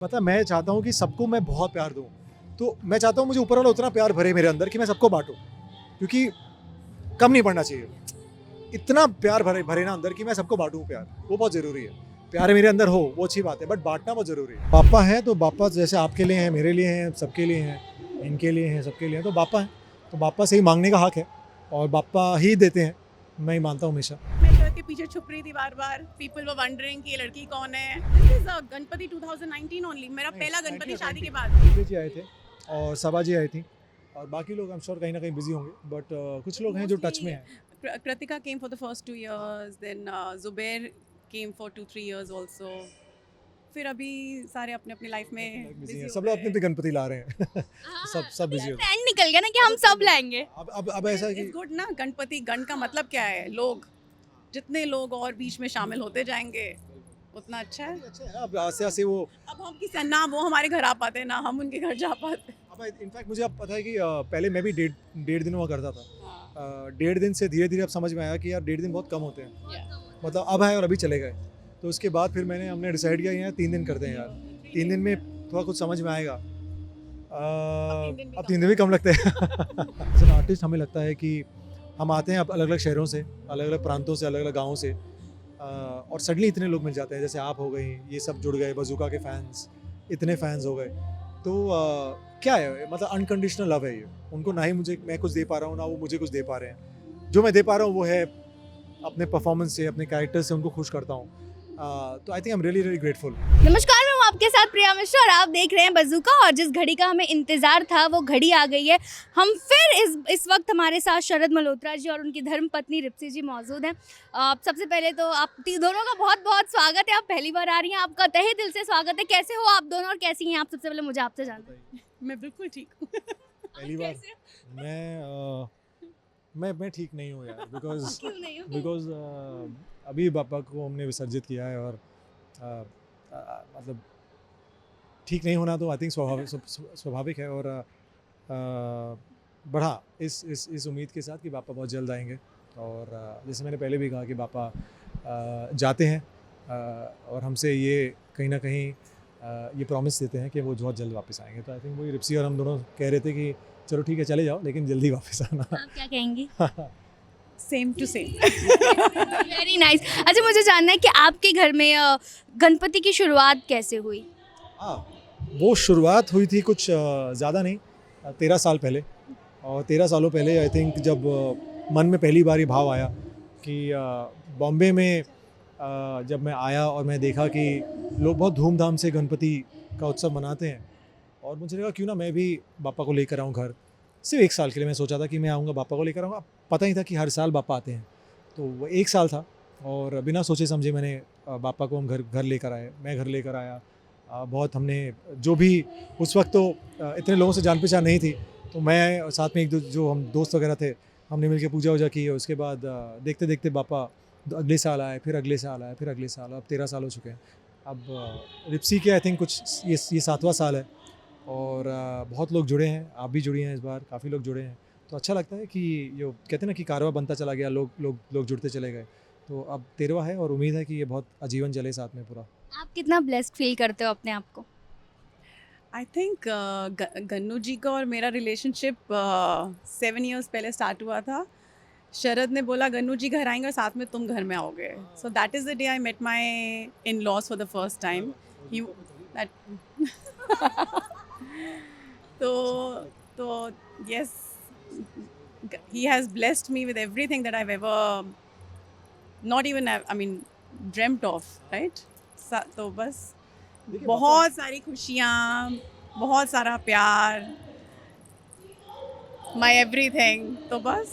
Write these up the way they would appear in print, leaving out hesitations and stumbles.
पता मैं चाहता हूँ कि सबको मैं बहुत प्यार दूँ। तो मैं चाहता हूँ मुझे ऊपर वाला उतना प्यार भरे मेरे अंदर कि मैं सबको बाँटूँ। क्योंकि कम नहीं पड़ना चाहिए। इतना प्यार भरे भरे ना अंदर कि मैं सबको बाँटूँ प्यार, वो बहुत ज़रूरी है। प्यार मेरे अंदर हो वो अच्छी बात है, बट बाँटना बहुत ज़रूरी है। पापा हैं तो पापा जैसे आपके लिए हैं, मेरे लिए हैं, सबके लिए हैं, इनके लिए हैं, सबके लिए हैं, तो पापा हैं। तो पापा से ही माँगने का हक है और पापा ही देते हैं, मैं ही मानता हूँ हमेशा। मैं घर के पीछे छुप रही थी बार-बार। पीपल वर वंडरिंग कि ये लड़की कौन है? This is Ganpati 2019 only. मेरा पहला गणपति शादी के बाद। दीदी जी आए थे और सबा जी आई थी और बाकी लोग आई एम श्योर कहीं ना कहीं बिजी होंगे, बट कुछ लोग हैं जो टच में हैं। Kritika came for the first 2 years, then Zubair came for 2-3 years also. फिर अभी सारे अपने-अपने लाइफ में बिजी बिजी हैं, हो सब लोग गए अपने अपने गणपति ला रहे हैं। सब बिजी हो गए। ट्रेंड निकल गया ना कि हम सब लाएंगे। अब ऐसा है कि इट्स गुड ना। गणपति गण का मतलब क्या है? लोग। जितने लोग और बीच में शामिल होते जाएंगे उतना अच्छा है। अच्छा है, अब आस्ते आस्ते वो अब हम किसी ना वो हमारे घर आ पाते ना हम उनके घर जा पाते। अब इनफैक्ट मुझे अब पता है कि पहले मैं भी डेढ़ दिन हुआ करता था। हाँ। डेढ़ दिन से धीरे धीरे अब समझ में आया कि यार डेढ़ दिन बहुत कम होते हैं। मतलब अब आए और अभी चले गए। तो उसके बाद फिर हमने डिसाइड किया यार 3 दिन करते हैं यार। 3 दिन में थोड़ा कुछ समझ में आएगा। अब 3 दिन भी कम लगते हैं। एज एन आर्टिस्ट हमें लगता है कि हम आते हैं अब अलग अलग शहरों से, अलग अलग प्रांतों से, अलग अलग गाँवों से, और सडनली इतने लोग मिल जाते हैं। जैसे आप हो गई, ये सब जुड़ गए, बजूका के फैंस, इतने फैंस हो गए। तो क्या है, मतलब अनकंडीशनल लव है ये। उनको ना ही मैं कुछ दे पा रहा हूँ, ना वो मुझे कुछ दे पा रहे हैं। जो मैं दे पा रहा हूँ वो है अपने परफॉर्मेंस से, अपने कैरेक्टर से उनको खुश करता हूँ। तो I think I am really really grateful. नमस्कार, मैं हूँ आपके साथ प्रिया मिश्रा और आप देख रहे हैं बजूका। और जिस घड़ी का हमें इंतजार था वो घड़ी आ गई है। हम फिर इस वक्त हमारे साथ शरद मल्होत्रा जी और उनकी धर्मपत्नी रिप्सी जी मौजूद हैं। सबसे पहले तो आप दोनों का बहुत बहुत स्वागत है। आप पहली बार आ रही हैं, आपका तहे दिल से स्वागत है। कैसे हो आप दोनों और कैसी हैं आप? सबसे पहले मुझे आपसे जानना है। मैं बिल्कुल ठीक हूँ। पहली बार मैं ठीक नहीं हूँ यार, बिकॉज क्यों नहीं हो? अभी पापा को हमने विसर्जित किया है और मतलब ठीक नहीं होना तो आई थिंक स्वाभाविक है। और बढ़ा इस उम्मीद के साथ कि पापा बहुत जल्द आएंगे। और जैसे मैंने पहले भी कहा कि पापा जाते हैं और हमसे ये कहीं ना कहीं ये प्रॉमिस देते हैं कि वो बहुत जल्द वापस आएंगे। तो आई थिंक वही रिप्सी और हम दोनों कह रहे थे कि चलो ठीक है चले जाओ, लेकिन जल्दी वापस आना। आप क्या कहेंगी? Same to same. Very nice. अच्छा, मुझे जानना है कि आपके घर में गणपति की शुरुआत कैसे हुई? हाँ, वो शुरुआत हुई थी कुछ ज़्यादा नहीं, 13 साल पहले। और 13 सालों पहले आई थिंक जब मन में पहली बार ये भाव आया कि बॉम्बे में जब मैं आया और मैं देखा कि लोग बहुत धूमधाम से गणपति का उत्सव मनाते हैं, और मुझे लगा क्यों ना मैं भी पापा को लेकर आऊँ घर। सिर्फ 1 साल के लिए मैं सोचा था कि मैं आऊँगा, पापा को लेकर आऊँगा। पता ही था कि हर साल पापा आते हैं। तो वो 1 साल था और बिना सोचे समझे मैंने पापा को हम घर लेकर आए, मैं घर लेकर आया। बहुत हमने जो भी उस वक्त तो इतने लोगों से जान पहचान नहीं थी, तो मैं साथ में एक दो जो हम दोस्त वगैरह थे, हमने मिलकर पूजा वूजा की। और उसके बाद देखते देखते पापा अगले साल आए, फिर अगले साल आए, फिर अगले साल। अब 13 साल हो चुके हैं। अब रिप्सी के आई थिंक कुछ ये 7वां साल है और बहुत लोग जुड़े हैं। आप भी जुड़ी हैं इस बार, काफ़ी लोग जुड़े हैं। तो अच्छा लगता है कि जो कहते हैं ना कि कारवां बनता चला गया, लोग जुड़ते चले गए। तो अब 13वां है और उम्मीद है कि ये बहुत आजीवन चले साथ में पूरा। आप कितना ब्लेस्ड फील करते हो अपने आप को? आई थिंक गन्नू जी का और मेरा रिलेशनशिप 7 इयर्स पहले स्टार्ट हुआ था। शरद ने बोला गन्नू जी घर आएंगे और साथ में तुम घर में आओगे। So that is the day I met my in laws for the first time. तो yes, he has blessed me with everything that I've ever not even dreamt of, right? तो बस बहुत सारी खुशियाँ, बहुत सारा प्यार, my everything। तो बस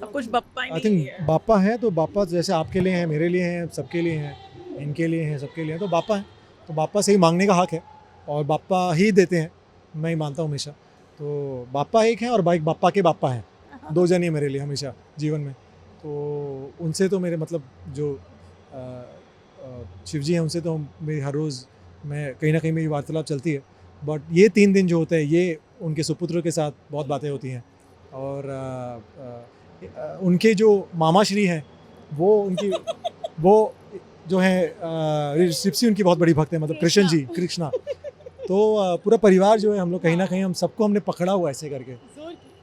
सब कुछ बप्पा ही आई नहीं थिंक है। पापा हैं तो पापा जैसे आपके लिए हैं, मेरे लिए हैं, सबके लिए हैं, इनके लिए हैं, सबके लिए हैं। तो पापा हैं तो पापा से ही मांगने का हक है और पापा ही देते हैं, मैं ही मानता हूँ हमेशा। तो पापा एक हैं और पापा के पापा हैं, 2 जन ही मेरे लिए हमेशा जीवन में। तो उनसे तो मेरे मतलब जो शिव जी हैं, उनसे तो मेरी हर रोज़ मैं कहीं ना कहीं मेरी वार्तालाप चलती है। बट ये 3 दिन जो होते हैं ये उनके सुपुत्र के साथ बहुत बातें होती हैं। और उनके जो मामाश्री हैं वो वो जो है रिप्सी उनकी बहुत बड़ी भक्त है, मतलब कृष्ण जी, कृष्णा तो पूरा परिवार जो है हम लोग कहीं ना कहीं हम सबको हमने पकड़ा हुआ है ऐसे करके,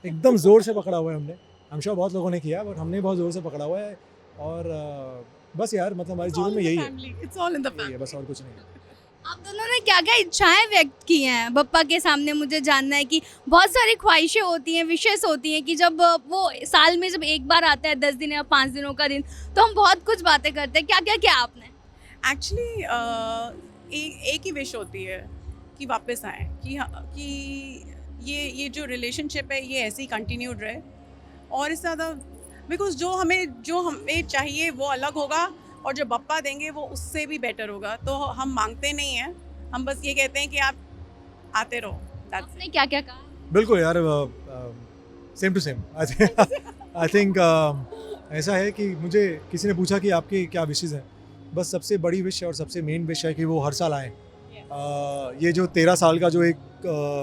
एकदम ज़ोर से पकड़ा हुआ है हमने। हम श्योर बहुत लोगों ने किया बट हमने बहुत ज़ोर से पकड़ा हुआ है। और बस यार मतलब हमारे जीवन में यही है, It's all in the यही है family. बस, और कुछ नहीं है। आप दोनों ने क्या क्या इच्छाएं व्यक्त की हैं बप्पा के सामने? मुझे जानना है कि बहुत सारी ख्वाहिशें होती हैं, विशेष होती हैं कि जब वो साल में जब एक बार आता है 10 दिन या 5 दिनों का दिन, तो हम बहुत कुछ बातें करते हैं। क्या क्या किया आपने? एक्चुअली एक ही विश होती है कि वापस आए, कि ये जो रिलेशनशिप है ये ऐसे ही कंटिन्यूड रहे, और इससे ज़्यादा बिकॉज जो हमें चाहिए वो अलग होगा, और जो बप्पा देंगे वो उससे भी बेटर होगा। तो हम मांगते नहीं हैं, हम बस ये कहते हैं कि आप आते रहो। That's आपने क्या क्या कहा? बिल्कुल यार, same to same. I think ऐसा है कि मुझे किसी ने पूछा कि आपके क्या विशेज़ हैं, बस सबसे बड़ी विश और सबसे मेन विश है कि वो हर साल आएँ। ये जो 13 साल का जो एक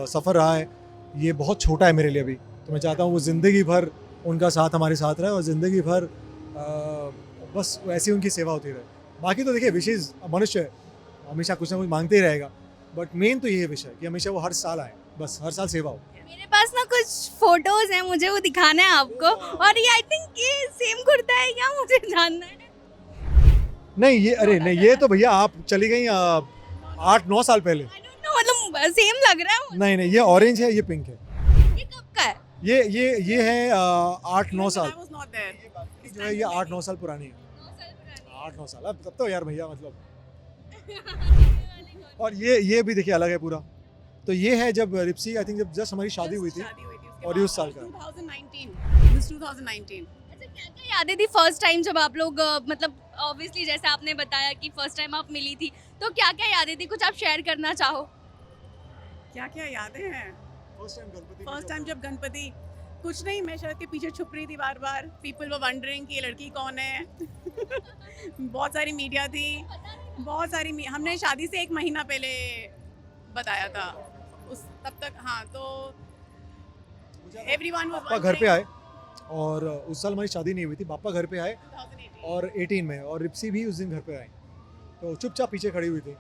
सफ़र रहा है ये बहुत छोटा है मेरे लिए अभी, तो मैं चाहता हूँ वो ज़िंदगी भर उनका साथ हमारे साथ रहे और ज़िंदगी भर बस वैसे ही उनकी सेवा होती रहे। बाकी तो देखिए विशेज़ मनुष्य है, हमेशा कुछ ना कुछ मांगते ही रहेगा, बट मेन तो ये विश है कि हमेशा वो हर साल आए, बस हर साल सेवा हो। मेरे पास ना कुछ फोटोज हैं, मुझे वो दिखाना है आपको। और ये आई थिंक ये सेम कुर्ता है क्या, मुझे जानना है। नहीं ये, अरे नहीं ये तो भैया आप चली गई 8-9 साल पहले। आई डोंट नो, मतलब सेम लग रहा है। नहीं नहीं, ये ऑरेंज है, ये पिंक है। ये कब का है? ये है 8-9 साल I was not there. जो है, ये 8-9 साल पुरानी है। 8-9 साल, अब तब तो यार भैया मतलब। और ये भी देखिए अलग है पूरा। तो ये है जब रिप्सी आई थिंक जब जस्ट हमारी शादी हुई थी, उसके और बाद ये उस साल का है। 2019. This 2019. अच्छा, क्या क्या यादें थी फर्स्ट टाइम जब आप लोग मतलब ऑब्वियसली जैसे आपने बताया कि फर्स्ट टाइम आप मिली थी, तो क्या क्या यादें थी, कुछ आप शेयर करना चाहो? क्या क्या यादें हैं? फर्स्ट टाइम जब गणपति, कुछ नहीं, मैं शरद के पीछे छुप रही थी बार बार। पीपल वर वंडरिंग कि ये लड़की कौन है। बहुत सारी मीडिया थी, बहुत सारी हमने शादी से 1 महीना पहले बताया था उस तब तक। हाँ, तो एवरीवन वाज पापा घर पे आए, और उस साल हमारी शादी नहीं हुई थी, पापा घर पे आए 2018. और 18 में, और रिप्सी भी उस दिन घर पे आई, तो चुपचाप पीछे खड़ी हुई थी।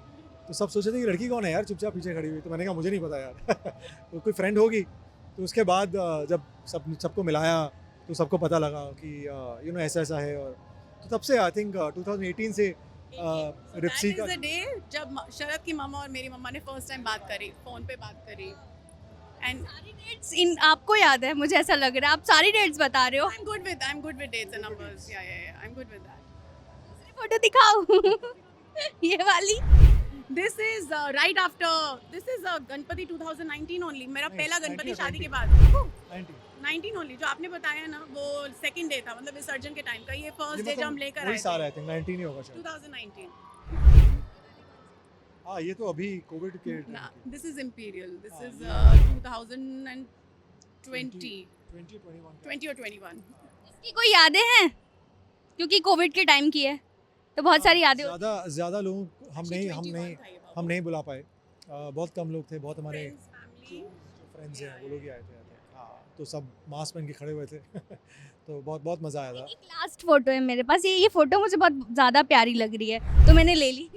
तो सब सोचे थे कि लड़की कौन है यार चुपचाप पीछे खड़ी हुई, तो मैंने कहा मुझे नहीं पता यार। तो कोई फ्रेंड होगी। तो उसके बाद जब सबको मिलाया तो सबको पता लगा कि यू नो ऐसा ऐसा है, और तो तब से आई थिंक 2018 से रिप्सी का That is the day जब शरद की मम्मा और मेरी मम्मा ने फर्स्ट टाइम बात करी, फोन पे बात करी। एंड सारी डेट्स इन आपको याद है, मुझे ऐसा लग रहा है आप सारी डेट्स बता रहे हो। I'm good with dates and numbers. Yeah, I'm good with that. दूसरी फोटो दिखाओ। ये वाली। This is right after. This is Ganpati 2019 only. मेरा नहीं, पहला 19 गणपति और शादी 20. के बाद। 90। 19 only जो आपने बताया ना, वो सेकंड डे था, मतलब विसर्जन के टाइम का। ये फर्स्ट ये डे जब हम मतलब लेकर वही आए साल थे, आई थिंक 19 ही होगा शायद। 2019. हाँ ये तो अभी कोविड के time Nah, की। this is Imperial. This हाँ, is ये 2020. 20 21 का। 20 or 21. इसकी कोई यादें हैं? क्योंकि कोविड के टाइम की है तो बहुत सारी यादें होती ज़्यादा लोगों को हम Actually, नहीं 21 था ये बाबू. हम नहीं बुला पाए। बहुत कम लोग थे, बहुत हमारे Friends, family. फ्रेंड्स हैं वो लोग ही आए थे। हाँ तो सब मास्क पहन के खड़े हुए थे। तो बहुत मज़ा आया हैं। था। एक लास्ट फोटो है मेरे पास, ये फोटो मुझे बहुत ज़्यादा प्यारी लग रही है तो मैंने ले ली।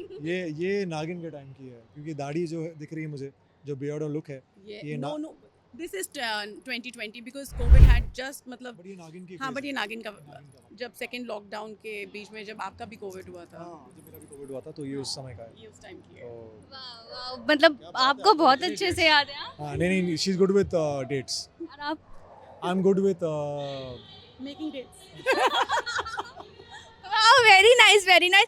ये नागिन के टाइम की है, क्योंकि दाढ़ी जो दिख रही है मुझे, जो बियर्ड और लुक है, Yeah, ये no. This is 2020 because COVID had just मतलब. बट ये नागिन की हाँ, phase बट ये है। नागिन का नागिन का। जब सेकंड लॉकडाउन के बीच में जब आपका भी कोविड हुआ था, हाँ जब मेरा भी कोविड हुआ था तो ये उस समय का है। ये उस टाइम की है। तो वाह, वाह, मतलब क्या बात है, आपको आपको बहुत इतनी अच्छे dates। से याद है। हाँ? हाँ नहीं she is good with dates. और आप? I am good with Making dates. Very nice very nice.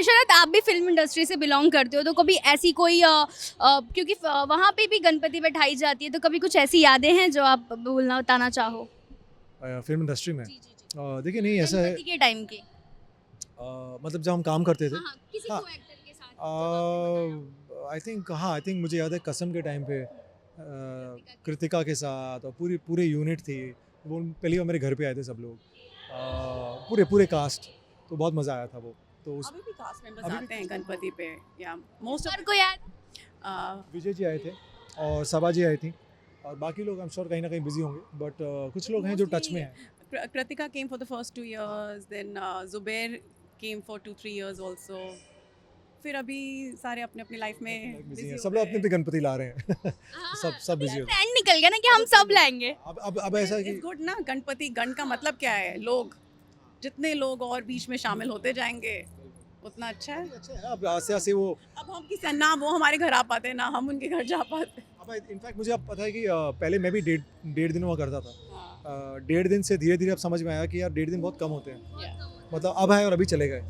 Sharad, आप भी फिल्म इंडस्ट्री से बिलोंग करते हो तो कभी ऐसी कोई क्योंकि वहाँ पे भी गणपति बैठाई जाती है, तो कभी कुछ ऐसी यादें हैं जो आप बोलना बताना चाहो? फिल्म इंडस्ट्री में। जी जी जी। देखिए नहीं ऐसा है, गणपति के टाइम के। मतलब जब हम काम करते थे, हाँ, किसी हाँ। को एक्टर के साथ जब आप आई थिंक मुझे याद है कसम के टाइम पे कृतिका के साथ और पूरे यूनिट थी वो, पहली बार मेरे घर पे आए थे सब लोग, पूरे कास्ट, तो बहुत मज़ा आया था वो। तो उस अभी भी कास्ट मेंबर्स अभी भी आते हैं गणपति पे, या मोस्ट और कोई याद? ऑफ विजय जी आए थे और सबा जी आई थी, और बाकी लोग आई एम श्योर कहीं ना कहीं बिजी होंगे, बट कुछ लोग हैं जो टच में हैं। Kritika came for the first 2 years, then Zubair came for 2-3 years also. फिर अभी सारे अपने अपनी लाइफ में बिजी busy हैं हो सब लोग गए अपने अपने गणपति ला रहे हैं सब बिजी हो ट्रेंड निकल गया ना कि हम सब लाएंगे। अब ऐसा है कि इट्स गुड ना, गणपति गण का मतलब क्या है, लोग, जितने लोग और बीच में शामिल होते जाएंगे उतना अच्छा है। अच्छा है ना, अब आस्ते आस्ते वो अब हम किसी ना वो हमारे घर आ पाते ना हम उनके घर जा पाते। अब इनफैक्ट मुझे अब पता है कि पहले मैं भी डेढ़ दिन हुआ करता था। हाँ, 1.5 दिन से धीरे धीरे अब समझ में आया कि यार 1.5 दिन बहुत कम होते हैं, yeah. मतलब अब आए और अभी चले गए।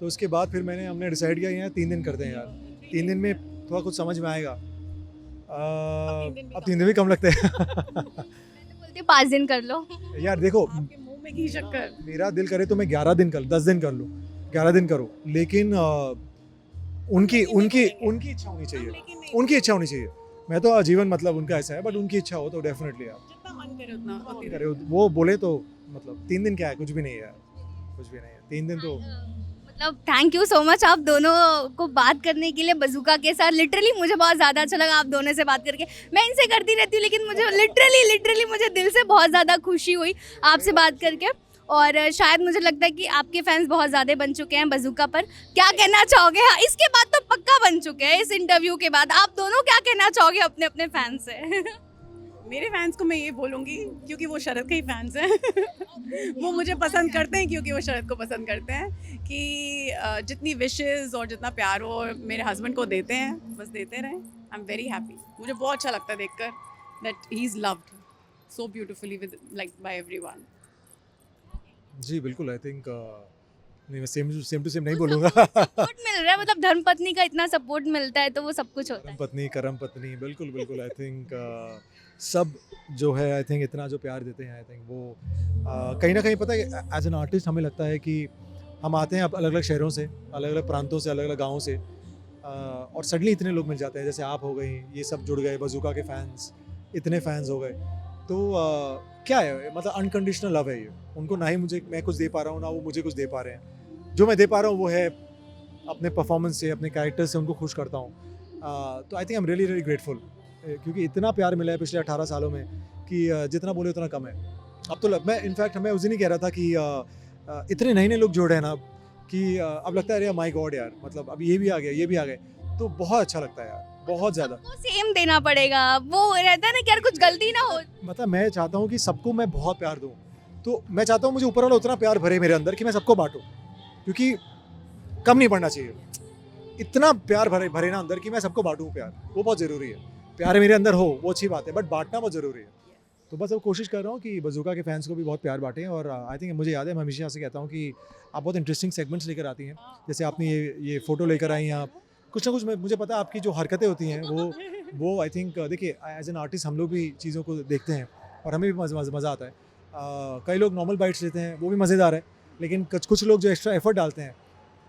तो उसके बाद फिर हमने डिसाइड किया यार 3 दिन करते हैं यार, 3 दिन में थोड़ा कुछ समझ में आएगा। अब 3 दिन भी कम लगते हैं मैं तो बोलती हूँ 5 दिन कर लो। यार देखो, आपके मुंह में घी शक्कर। मेरा दिल करे तो मैं 11 दिन कर 10 दिन कर लूँ, 11 दिन करो, लेकिन उनकी इच्छा होनी चाहिए, लेकिन नहीं, उनकी इच्छा होनी चाहिए। मैं तो आजीवन मतलब उनका ऐसा है, बट उनकी इच्छा हो तो डेफिनेटली यार जितना मन करे उतना होती करे, वो बोले तो मतलब 3 दिन क्या है, कुछ भी नहीं है यार, कुछ भी नहीं है 3 दिन तो। मतलब थैंक यू सो मच आप दोनों को बात करने के लिए बज़ूका के साथ। लिटरली मुझे बहुत ज़्यादा अच्छा लगा आप दोनों से बात करके। मैं इनसे करती रहती हूँ लेकिन मुझे लिटरली मुझे दिल से बहुत ज़्यादा खुशी हुई आपसे बात करके। और शायद मुझे लगता है कि आपके फैंस बहुत ज़्यादा बन चुके हैं बज़ूका पर। क्या कहना चाहोगे? हाँ, इसके बाद तो पक्का बन चुके हैं, इस इंटरव्यू के बाद आप दोनों क्या कहना चाहोगे अपने अपने फैंस से? मेरे फैंस को मैं ये बोलूँगी क्योंकि वो शरद के ही फैंस हैं वो मुझे पसंद करते हैं क्योंकि वो शरद को पसंद करते हैं कि जितनी विशेस और जितना प्यार वो मेरे हस्बैंड को देते हैं बस देते रहें। आई एम वेरी हैप्पी, मुझे बहुत अच्छा लगता है देखकर that he is loved so beautifully with like by everyone. जी बिल्कुल, आई थिंक नहीं, मैं सेम टू सेम नहीं बोलूँगा सपोर्ट मिल रहा है, मतलब धर्मपत्नी का इतना सपोर्ट मिलता है तो वो सब कुछ होता है। करम पत्नी बिल्कुल आई थिंक सब जो है, आई थिंक इतना जो प्यार देते हैं, आई थिंक वो कहीं ना कहीं पता है, एज एन आर्टिस्ट हमें लगता है कि हम आते हैं अलग अलग शहरों से, अलग अलग प्रांतों से, अलग अलग गाँवों से, और सडनली इतने लोग मिल जाते हैं, जैसे आप हो गई, ये सब जुड़ गए, बज़ूका के फैंस इतने फैंस हो गए, तो क्या है, मतलब अनकंडीशनल लव है ये। उनको ना ही मैं कुछ दे पा रहा हूँ, ना वो मुझे कुछ दे पा रहे हैं। जो मैं दे पा रहा हूँ वो है अपने परफॉर्मेंस से, अपने कैरेक्टर से उनको खुश करता हूँ। तो I think I am really grateful, क्योंकि इतना प्यार मिला है पिछले 18 सालों में कि जितना बोले उतना कम है। अब तो मैं इनफैक्ट मैं उस दिन ही कह रहा था कि इतने नए लोग जुड़ रहे हैं ना कि अब लगता है अरे माय गॉड यार, मतलब अब ये भी आ गया, ये भी आ गए, तो बहुत अच्छा लगता है यार, बहुत ज़्यादा। वो सेम देना पड़ेगा, वो रहता है ना कि यार कुछ गलती ना हो। मतलब मैं चाहता हूँ कि सबको मैं बहुत प्यार दूँ, तो मैं चाहता हूँ मुझे ऊपर वाला उतना प्यार भरे मेरे अंदर कि मैं सबको बांटूँ, क्योंकि कम नहीं पड़ना चाहिए। इतना प्यार भरे ना अंदर कि मैं सबको बांटूँ प्यार, वो बहुत ज़रूरी है। प्यार मेरे अंदर हो वो अच्छी बात है, बट बांटना बहुत ज़रूरी है। तो बस अब कोशिश कर रहा हूँ कि बज़ूका के फैंस को भी बहुत प्यार बांटें। और आई थिंक मुझे याद है, मैं हमेशा से कहता हूँ कि आप बहुत इंटरेस्टिंग सेगमेंट्स लेकर आती हैं, जैसे आपने ये फ़ोटो लेकर आई हैं आप, कुछ ना कुछ मुझे पता है आपकी जो हरकतें होती हैं वो आई थिंक, देखिए एज एन आर्टिस्ट हम लोग भी चीज़ों को देखते हैं और हमें भी मज़ा आता है। कई लोग नॉर्मल बाइट्स लेते हैं, वो भी मज़ेदार है, लेकिन कुछ लोग जो एक्स्ट्रा एफर्ट डालते हैं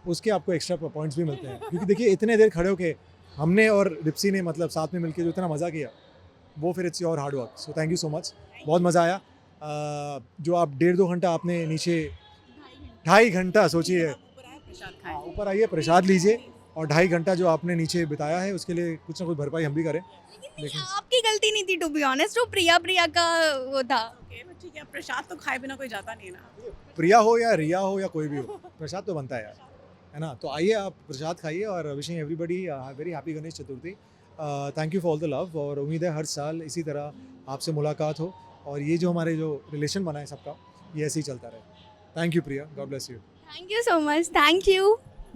उसके आपको एक्स्ट्रा पॉइंट्स भी मिलते हैं। क्योंकि देखिए इतने देर खड़े होके हमने और रिप्सी ने मतलब साथ में मिलकर जो इतना मज़ा किया, वो फिर it's your hard work. So thank you so much, बहुत मज़ा आया। जो आप 1.5-2 घंटा आपने नीचे, 2.5 घंटा सोचिए, ऊपर आइए प्रसाद लीजिए, और 2.5 घंटा जो आपने नीचे बिताया है उसके लिए कुछ ना कुछ भरपाई हम भी करें। लेकिन आपकी गलती नहीं थी, टू बी ऑनेस्ट, वो प्रिया का वो था। ठीक है, प्रसाद तो खाए बिना कोई जाता नहीं ना। प्रिया हो या रिया हो या कोई भी हो, प्रसाद तो बनता है यार, है ना। तो आइए आप प्रसाद खाइए, और wishing everybody very happy Ganesh Chaturthi. Thank you for all the love, और उम्मीद है हर साल इसी तरह आपसे मुलाकात हो, और ये जो हमारे जो रिलेशन बना है सबका, ये ऐसे ही चलता रहे। Thank you Priya, God bless you. Thank you so much, thank you.